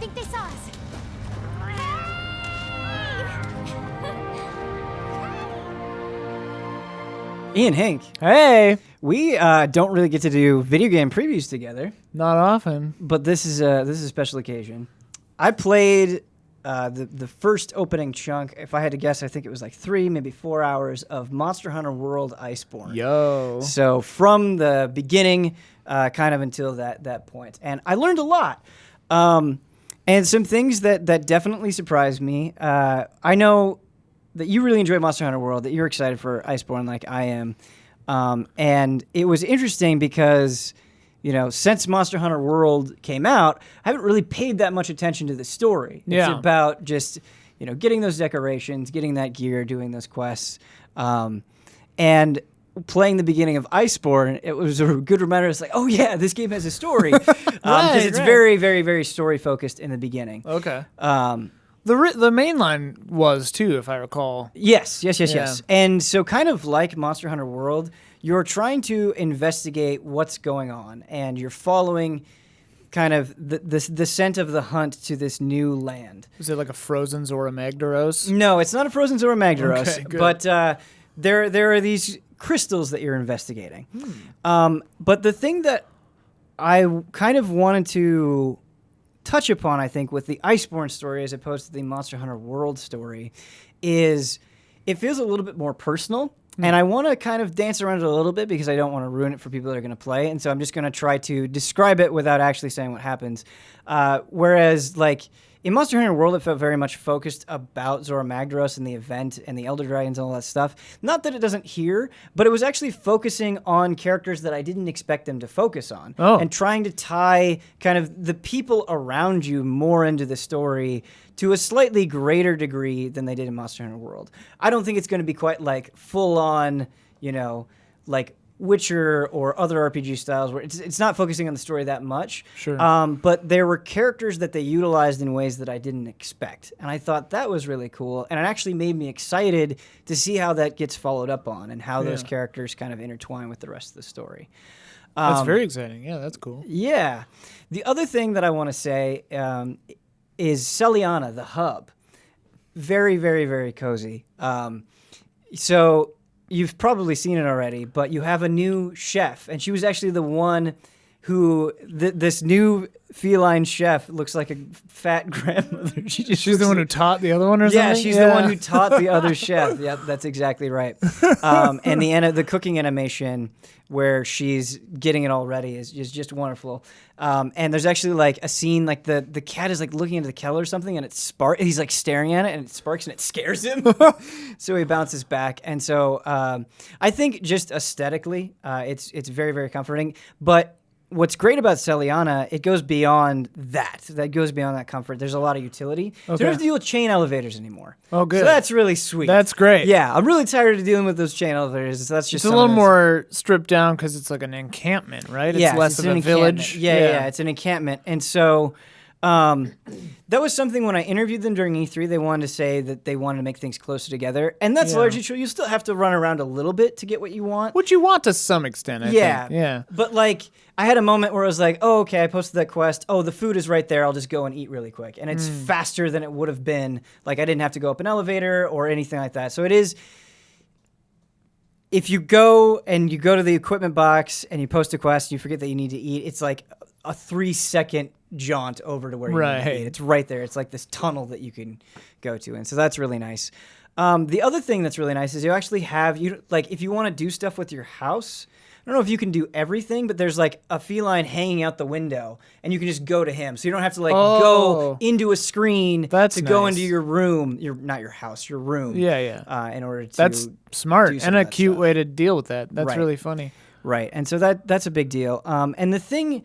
think they saw us. Ian, Hank, Hey, we don't really get to do video game previews together, not often. but this is a special occasion. I played the first opening chunk. If I had to guess, I think it was like 3, maybe 4 hours of Monster Hunter World Iceborne. Yo. So from the beginning, kind of until that point, and I learned a lot, and some things that definitely surprised me. I know that you really enjoy Monster Hunter World, that you're excited for Iceborne like I am, and it was interesting because, you know, since Monster Hunter World came out, I haven't really paid that much attention to the story. Yeah. It's about just, you know, getting those decorations, getting that gear, doing those quests, and playing the beginning of Iceborne. It was a good reminder. It's like, oh yeah, this game has a story, because it's very, very, very story focused in the beginning. Okay. The main line was too, if I recall. Yes. Yeah. And so kind of like Monster Hunter World, you're trying to investigate what's going on, and you're following kind of the scent of the hunt to this new land. Is it like a frozen Zora Magdaros? No, it's not a frozen Zora Magdaros, Okay, good. but there are these crystals that you're investigating. But the thing that I kind of wanted to touch upon, I think, with the Iceborne story as opposed to the Monster Hunter World story is it feels a little bit more personal. And I want to kind of dance around it a little bit because I don't want to ruin it for people that are going to play. And so I'm just going to try to describe it without actually saying what happens. Whereas, like, in Monster Hunter World, it felt very much focused about Zora Magdaros and the event and the Elder Dragons and all that stuff. Not that it doesn't here, but it was actually focusing on characters that I didn't expect them to focus on. Oh. And trying to tie kind of the people around you more into the story to a slightly greater degree than they did in Monster Hunter World. I don't think it's going to be quite like full-on, you know, like Witcher or other RPG styles where it's not focusing on the story that much. Sure. But there were characters that they utilized in ways that I didn't expect. And I thought that was really cool. And it actually made me excited to see how that gets followed up on and how those characters kind of intertwine with the rest of the story. That's very exciting. Yeah, that's cool. Yeah. The other thing that I want to say is Celiana, the hub. Very, very, very cozy. So you've probably seen it already, but you have a new chef, and she was actually the one who this new feline chef looks like a fat grandmother. She's the one who taught the other one, or something? Yeah, she's the one who taught the other chef. Yep, that's exactly right. And the cooking animation where she's getting it all ready is just wonderful. And there's actually like a scene like the cat is like looking into the kettle or something, and he's like staring at it, and it sparks, and it scares him. So he bounces back. And so I think just aesthetically, it's very, very comforting. But what's great about Celiana, it goes beyond that. That goes beyond that comfort. There's a lot of utility. So you don't have to deal with chain elevators anymore. Oh, good. So that's really sweet. That's great. Yeah, I'm really tired of dealing with those chain elevators. So that's just It's a little more stripped down because it's like an encampment, right? It's less of a village. Yeah, it's an encampment. And so that was something when I interviewed them during E3, they wanted to say that they wanted to make things closer together. And that's largely true. You still have to run around a little bit to get what you want. What you want to some extent, I think. Yeah. But like, I had a moment where I was like, oh, okay, I posted that quest. Oh, the food is right there. I'll just go and eat really quick. And it's faster than it would have been. Like, I didn't have to go up an elevator or anything like that. So it is, if you go to the equipment box and you post a quest and you forget that you need to eat, it's like a 3-second jaunt over to where you need to eat. It's right there. It's like this tunnel that you can go to. And so that's really nice. The other thing that's really nice is you actually have, if you want to do stuff with your house, I don't know if you can do everything, but there's like a feline hanging out the window, and you can just go to him. So you don't have to go into a screen to go into your room. Not your house, your room. Yeah. In order to That's smart and a cute stuff. way to deal with that. That's really funny. Right. And so that's a big deal. And the thing...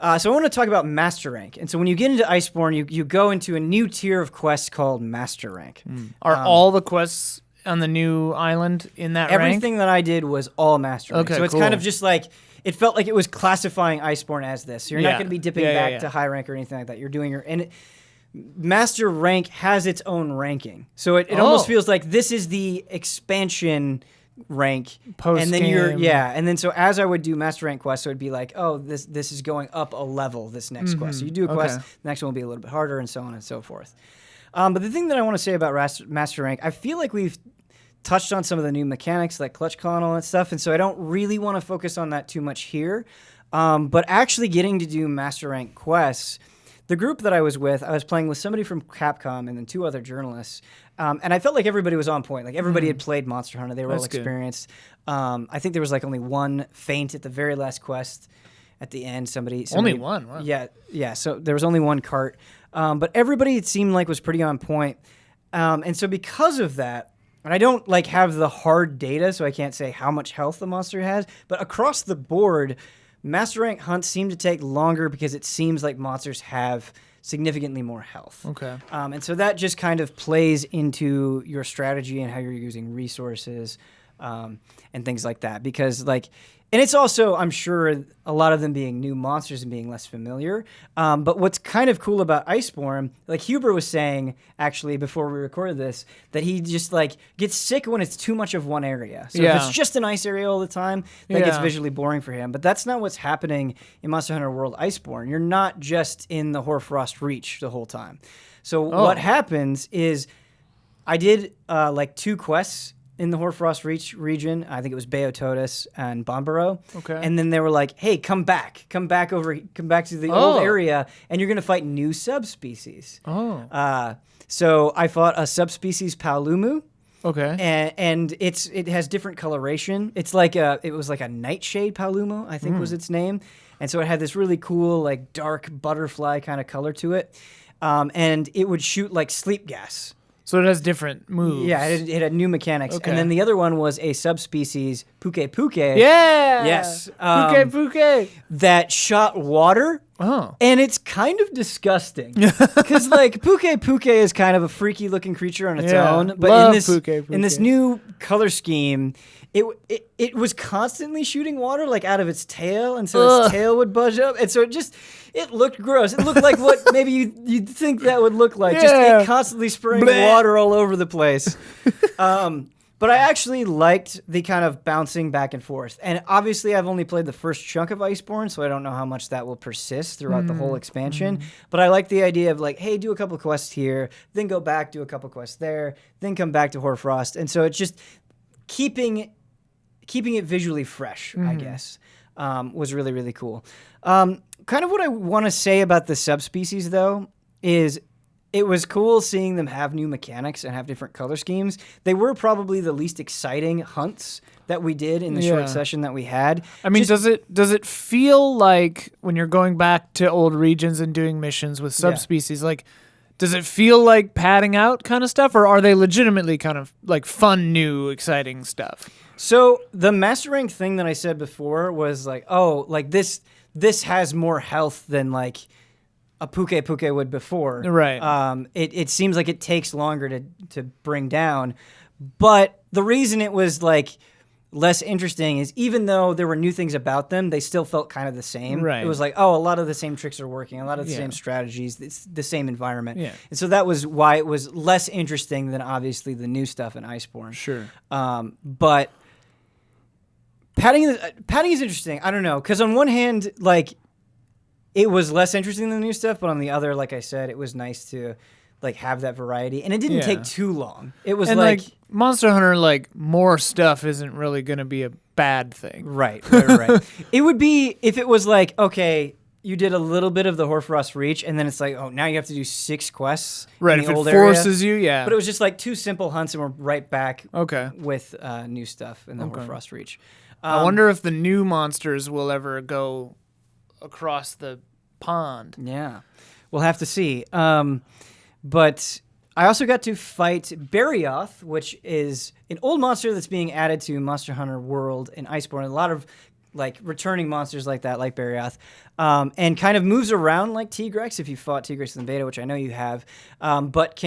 so I want to talk about Master Rank. And so when you get into Iceborne, you go into a new tier of quests called Master Rank. Are all the quests on the new island in that rank? Everything that I did was all Master Rank. Okay, so it's kind of just like, it felt like it was classifying Iceborne as this. So you're not going to be dipping back to high rank or anything like that. You're doing Master Rank has its own ranking. So it almost feels like this is the expansion rank. Post and then game. and then so as I would do master rank quests, so it'd be like, oh, this is going up a level, this next quest. So you do a quest, the next one will be a little bit harder, and so on and so forth. But the thing that I want to say about master rank, I feel like we've touched on some of the new mechanics like clutch con and all that stuff, and so I don't really want to focus on that too much here. But actually getting to do master rank quests, the group that I was with, I was playing with somebody from Capcom and then 2 other journalists, and I felt like everybody was on point. Like everybody had played Monster Hunter, they were all experienced. I think there was like only one feint at the very last quest. At the end, somebody only one. Wow. Yeah. So there was only one cart, but everybody it seemed like was pretty on point, and so because of that. And I don't like have the hard data, so I can't say how much health the monster has. But across the board, master rank hunts seem to take longer because it seems like monsters have significantly more health. Okay. And so that just kind of plays into your strategy and how you're using resources and things like that. Because and it's also, I'm sure, a lot of them being new monsters and being less familiar. But what's kind of cool about Iceborne, like Huber was saying, actually, before we recorded this, that he just, gets sick when it's too much of one area. So if it's just an ice area all the time, that gets visually boring for him. But that's not what's happening in Monster Hunter World Iceborne. You're not just in the Hoarfrost Reach the whole time. So what happens is I did, 2 quests in the Hoarfrost Reach region. I think it was Beototis and Bombaro. Okay. And then they were like, hey, come back to the old area, and you're going to fight new subspecies. So I fought a subspecies Paolumu. Okay. And it has different coloration. It's it was like a nightshade Paolumu, I think was its name. And so it had this really cool, dark butterfly kind of color to it. And it would shoot sleep gas. So it has different moves. Yeah, it had new mechanics. Okay. And then the other one was a subspecies, Puke Puke. Yeah! Yes. Puke Puke! That shot water. Oh. And it's kind of disgusting. Because, Puke Puke is kind of a freaky-looking creature on its own. But in this new color scheme, it was constantly shooting water, out of its tail. And so its tail would budge up. And so it looked gross. It looked like what maybe you'd think that would look like. Just it constantly spraying water all over the place. But I actually liked the kind of bouncing back and forth. And obviously I've only played the first chunk of Iceborne, so I don't know how much that will persist throughout the whole expansion. But I like the idea of hey, do a couple quests here, then go back, do a couple quests there, then come back to Hoarfrost. And so it's just keeping it visually fresh, I guess, was really, really cool. Kind of what I want to say about the subspecies, though, is it was cool seeing them have new mechanics and have different color schemes. They were probably the least exciting hunts that we did in the short session that we had. I mean, does it feel like when you're going back to old regions and doing missions with subspecies, does it feel like padding out kind of stuff, or are they legitimately kind of fun, new, exciting stuff? So the master rank thing that I said before was this has more health than a Puke Puke would before. Right. It seems like it takes longer to bring down. But the reason it was less interesting is even though there were new things about them, they still felt kind of the same. Right. It was a lot of the same tricks are working, a lot of the same strategies, it's the same environment. Yeah. And so that was why it was less interesting than obviously the new stuff in Iceborne. Sure. But padding is interesting. I don't know, because on one hand, it was less interesting than the new stuff, but on the other, like I said, it was nice to have that variety, and it didn't take too long. It was Monster Hunter, more stuff isn't really going to be a bad thing. Right. It would be if it was okay, you did a little bit of the Hoarfrost Reach, and then it's oh, now you have to do 6 quests. Right, in the if old it forces you, But it was just 2 simple hunts, and we're right back. Okay. With new stuff in the Hoarfrost Reach. I wonder if the new monsters will ever go across the pond. Yeah, we'll have to see. But I also got to fight Barioth, which is an old monster that's being added to Monster Hunter World in Iceborne. A lot of returning monsters like that, like Barioth, and kind of moves around like Tigrex if you fought Tigrex in the beta, which I know you have, but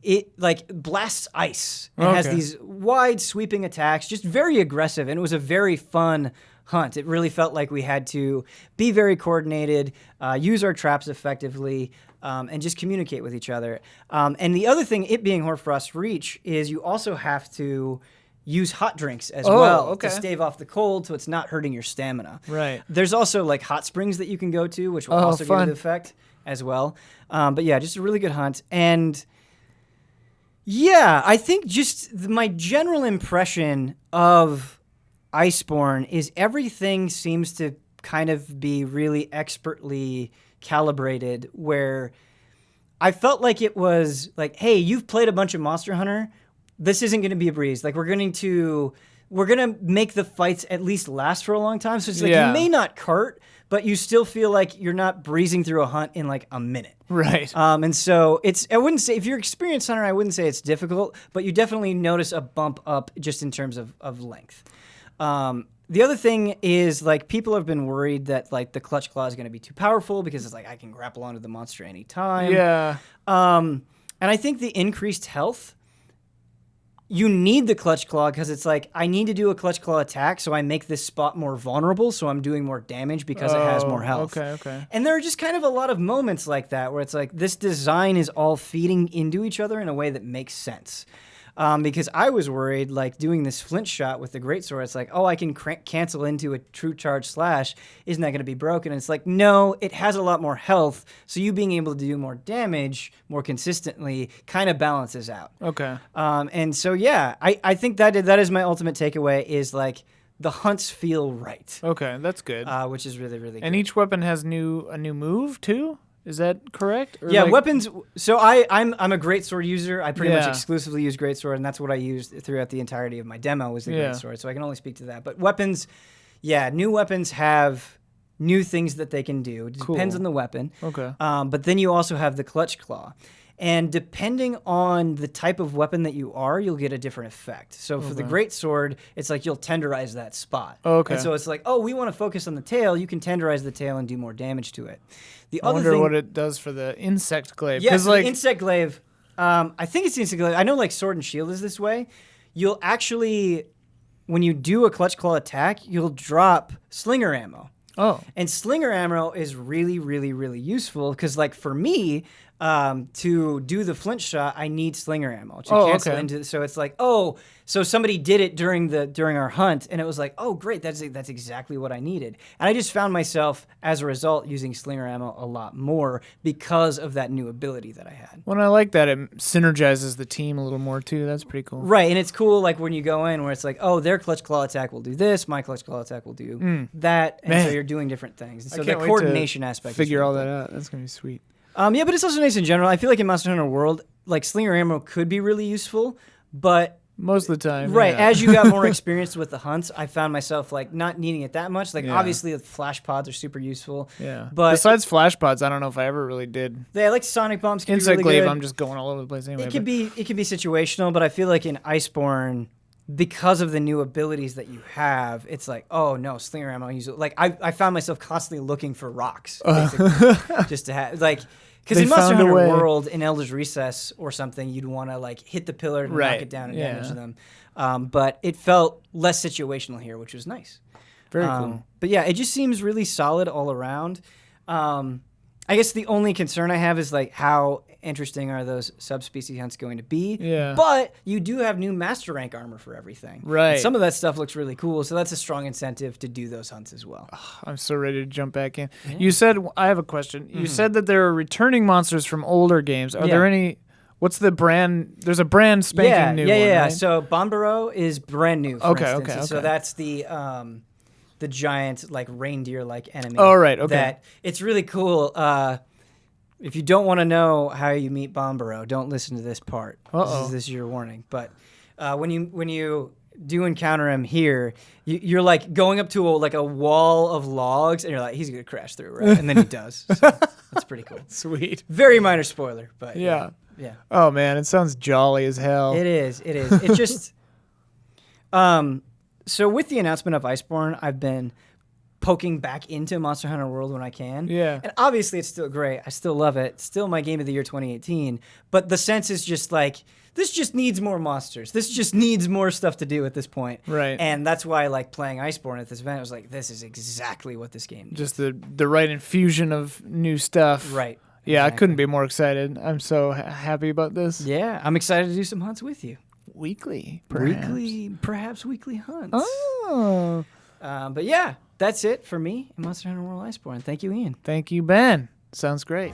it blasts ice and has these wide sweeping attacks, just very aggressive, and it was a very fun hunt. It really felt like we had to be very coordinated, use our traps effectively, and just communicate with each other. And the other thing, it being Hoarfrost Reach, is you also have to use hot drinks as Oh, well okay. to stave off the cold, so it's not hurting your stamina. Right. There's also like hot springs that you can go to, which will Oh, also give fun. you the effect as well. But yeah, just a really good hunt. And yeah, I think just my general impression of Iceborne is everything seems to kind of be really expertly calibrated, where I felt like it was like, hey, you've played a bunch of Monster Hunter. This isn't going to be a breeze. Like we're going to make the fights at least last for a long time. So it's like Yeah. you may not cart, but you still feel like you're not breezing through a hunt in like a minute. Right. And so I wouldn't say, if you're an experienced hunter, I wouldn't say it's difficult, but you definitely notice a bump up just in terms of length. The other thing is, like, people have been worried that, like, the clutch claw is going to be too powerful because it's like I can grapple onto the monster anytime. Yeah. And I think the increased health, you need the clutch claw because it's like, I need to do a clutch claw attack, so I make this spot more vulnerable, so I'm doing more damage because it has more health. Okay. And there are just kind of a lot of moments like that where it's like this design is all feeding into each other in a way that makes sense. Because I was worried, like, doing this flint shot with the greatsword, it's like, oh, I can cancel into a true charge slash. Isn't that going to be broken? And it's like, no, it has a lot more health, so you being able to do more damage more consistently kind of balances out. Okay. And so, yeah, I think that is my ultimate takeaway is, like, the hunts feel right. Okay, that's good. Which is really, really good. And each weapon has a new move too? Is that correct? Or yeah, like... weapons. So I'm a greatsword user. I pretty much Yeah. exclusively use greatsword, and that's what I used throughout the entirety of my demo was the Yeah. greatsword. So I can only speak to that. But weapons, yeah, new weapons have new things that they can do. It depends Cool. on the weapon. Okay. But then you also have the clutch claw. And depending on the type of weapon that you are, you'll get a different effect. So for the greatsword, it's like you'll tenderize that spot. Okay. And so it's like, oh, we want to focus on the tail. You can tenderize the tail and do more damage to it. The I other wonder thing, what it does for the insect glaive. yeah, 'Cause, so like, the insect glaive. I think it's the insect glaive. I know like sword and shield is this way. You'll actually, when you do a clutch claw attack, you'll drop slinger ammo. oh, And slinger ammo is really, really, really useful because, like, for me, to do the flint shot, I need slinger ammo to cancel okay. into. So it's like, oh, so somebody did it during our hunt, and it was like, oh, great, that's exactly what I needed. And I just found myself as a result using slinger ammo a lot more because of that new ability that I had. when I like that, it synergizes the team a little more too. That's pretty cool. Right, and it's cool, like, when you go in where it's like, oh, their clutch claw attack will do this, my clutch claw attack will do that, and so Man. you're doing different things. And I so can't the wait coordination to aspect. figure is all really that cool. out. That's gonna be sweet. Yeah, but it's also nice in general. I feel like in Monster Hunter World, like, slinger ammo could be really useful, but Most of the time, right, yeah. as you got more experience with the hunts, I found myself like not needing it that much. Like Yeah. obviously the flash pods are super useful. Yeah. But besides flash pods, I don't know if I ever really did. they like sonic bombs can Insect be glaive, really good. I'm just going all over the place anyway. It can be situational, but I feel like in Iceborne, because of the new abilities that you have, it's like, oh no, slinger ammo. Like I found myself constantly looking for rocks, basically, just to have like. Because They in Monster found a Hunter way. World, in Elder's Recess or something, you'd want to like hit the pillar and knock Right, it down and yeah. damage them. But it felt less situational here, which was nice. Very cool. But yeah, it just seems really solid all around. I guess the only concern I have is like how interesting are those subspecies hunts going to be? Yeah. But you do have new master rank armor for everything. Right. And some of that stuff looks really cool, so that's a strong incentive to do those hunts as well. I'm so ready to jump back in. You said, I have a question. You said that there are returning monsters from older games. Are Yeah. there any? What's the brand? There's a brand spanking new one. Yeah. Right? So Bombaro is brand new. For Okay, instance. okay, And so okay. that's the giant like reindeer like enemy. Oh, right, okay. That it's really cool. If you don't want to know how you meet Bombaro, don't listen to this part. Uh-oh. This is your warning. But when you do encounter him here, you're like going up to a wall of logs, and you're like, he's gonna crash through, right? And then he does. So that's pretty cool. Sweet. Very minor spoiler, but Yeah. yeah. Oh man, it sounds jolly as hell. It is. It's just so with the announcement of Iceborne, I've been poking back into Monster Hunter World when I can. Yeah. And obviously it's still great. I still love it. It's still my game of the year 2018. But the sense is just like, this just needs more monsters. This just needs more stuff to do at this point. Right. And that's why I like playing Iceborne at this event. I was like, this is exactly what this game needs. Just the right infusion of new stuff. Right. Yeah, Exactly. I couldn't be more excited. I'm so happy about this. Yeah. I'm excited to do some hunts with you. weekly, perhaps. Perhaps weekly hunts. Oh. But yeah, that's it for me in Monster Hunter World Iceborne. Thank you, Ian. Thank you, Ben. Sounds great.